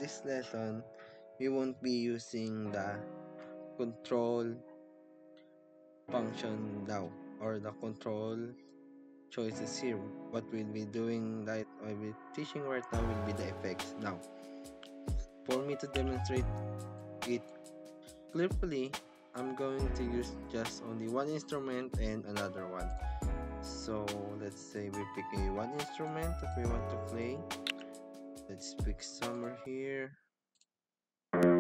this lesson, we won't be using the control function now or the control choices here. What we'll be doing right I will be teaching right now will be the effects. Now, for me to demonstrate it clearly, I'm going to use just only one instrument and another one. So let's say we pick a one instrument that we want to play. Let's pick summer here. Let's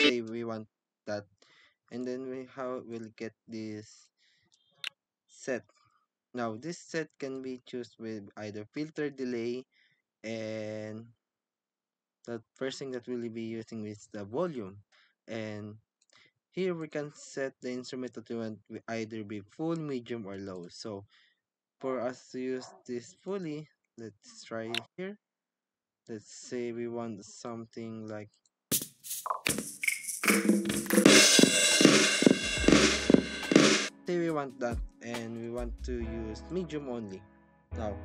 say we want that, and then we how we'll get this set. Now this set can be choose with either filter delay, and the first thing that we'll be using is the volume. And here we can set the instrument that we want to either be full, medium, or low. So for us to use this fully, let's try it here. Let's say we want something like, say we want that and we want to use medium only. Now,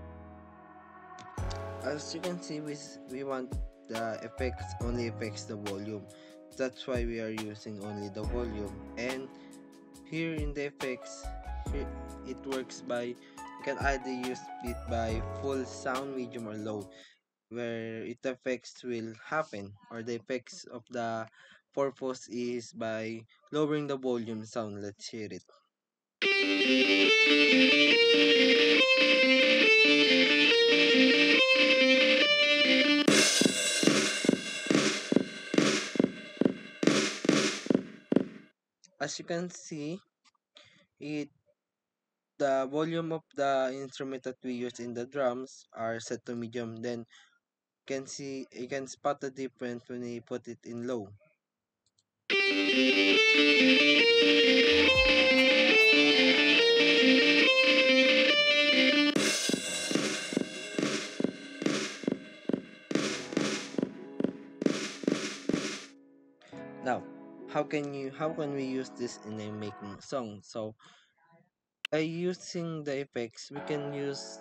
as you can see, we want the effects only affects the volume. That's why we are using only the volume. And here in the effects, here it works by, you can either use it by full sound, medium, or low, where it effects will happen, or the effects of the purpose is by lowering the volume sound. Let's hear it. As you can see, it the volume of the instrument that we use in the drums are set to medium. Then you can spot the difference when we put it in low. Now, how can we use this in a making song? So by using the effects, we can use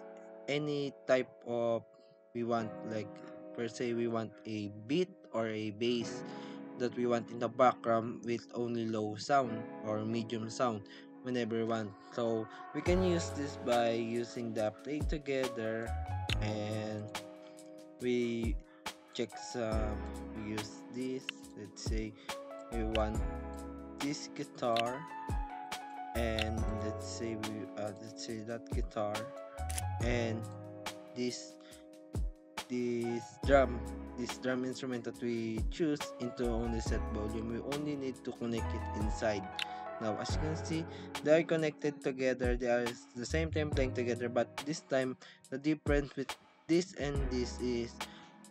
any type of we want, like per se we want a beat or a bass that we want in the background with only low sound or medium sound whenever we want. So we can use this by using the play together, and we check some, we use this. Let's say we want this guitar, and let's say that guitar, and this this drum this drum instrument that we choose into only set volume. We only need to connect it inside. Now as you can see, they are connected together, they are the same time playing together, but this time the difference with this and this is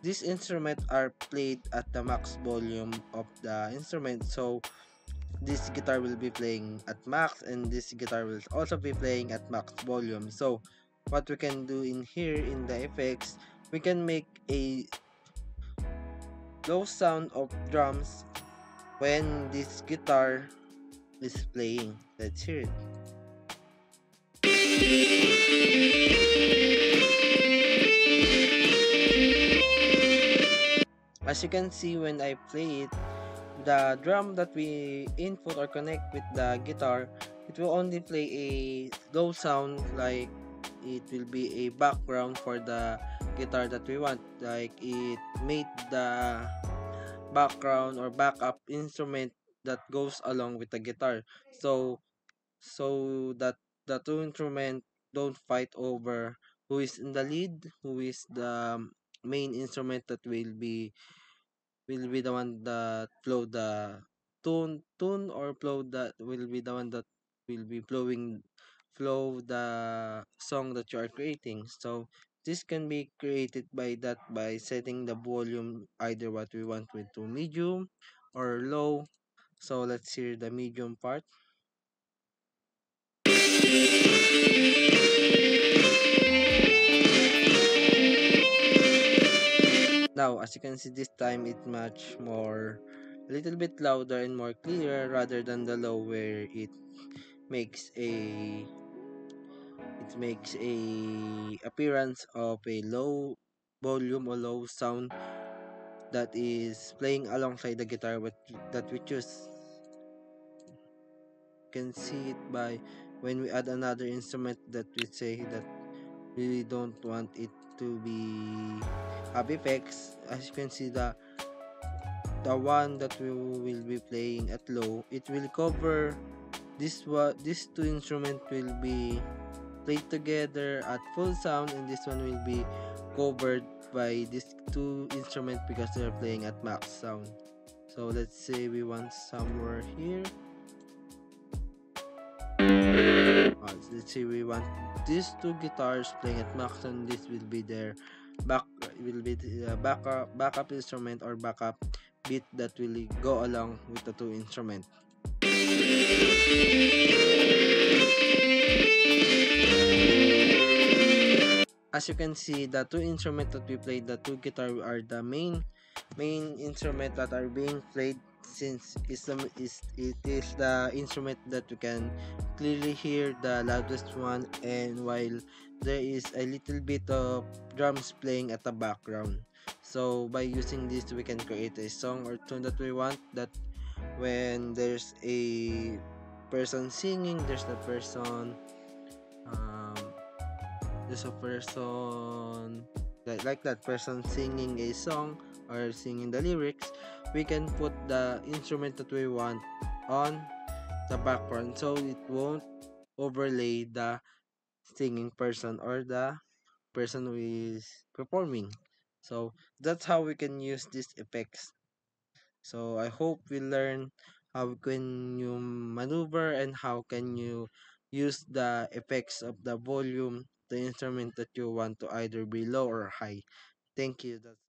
these instruments are played at the max volume of the instrument. So this guitar will be playing at max, and this guitar will also be playing at max volume. So what we can do in here in the effects, we can make a low sound of drums when this guitar is playing. Let's hear it. As you can see, when I play it, the drum that we input or connect with the guitar, it will only play a low sound, like it will be a background for the guitar that we want, like it made the background or backup instrument that goes along with the guitar. So that the two instrument don't fight over who is in the lead, who is the main instrument that will be the one that flow the tune, or flow that will be the one that will be flow the song that you are creating. So this can be created by that, by setting the volume either what we want with to medium or low. So let's hear the medium part. Now as you can see, this time it's much more a little bit louder and more clear rather than the low where makes a it makes a appearance of a low volume or low sound that is playing alongside the guitar that we choose. You can see it by when we add another instrument that we say that we don't want it to be have effects. As you can see, the one that we will be playing at low, it will cover these two instruments will be played together at full sound, and this one will be covered by these two instruments because they're playing at max sound. So let's say we want somewhere here. Let's say we want these two guitars playing at max sound. This will be their back will be the backup instrument or backup beat that will go along with the two instruments. As you can see, the two instruments that we played, the two guitar are the main instrument that are being played, since it is the instrument that you can clearly hear the loudest one, and while there is a little bit of drums playing at the background. So by using this, we can create a song or tune that we want, that when person singing um, there's a person like that person singing a song or singing the lyrics, we can put the instrument that we want on the background so it won't overlay the singing person or the person who is performing. So that's how we can use these effects. So I hope we learn how can you maneuver and how can you use the effects of the volume, the instrument that you want to either be low or high. Thank you. That's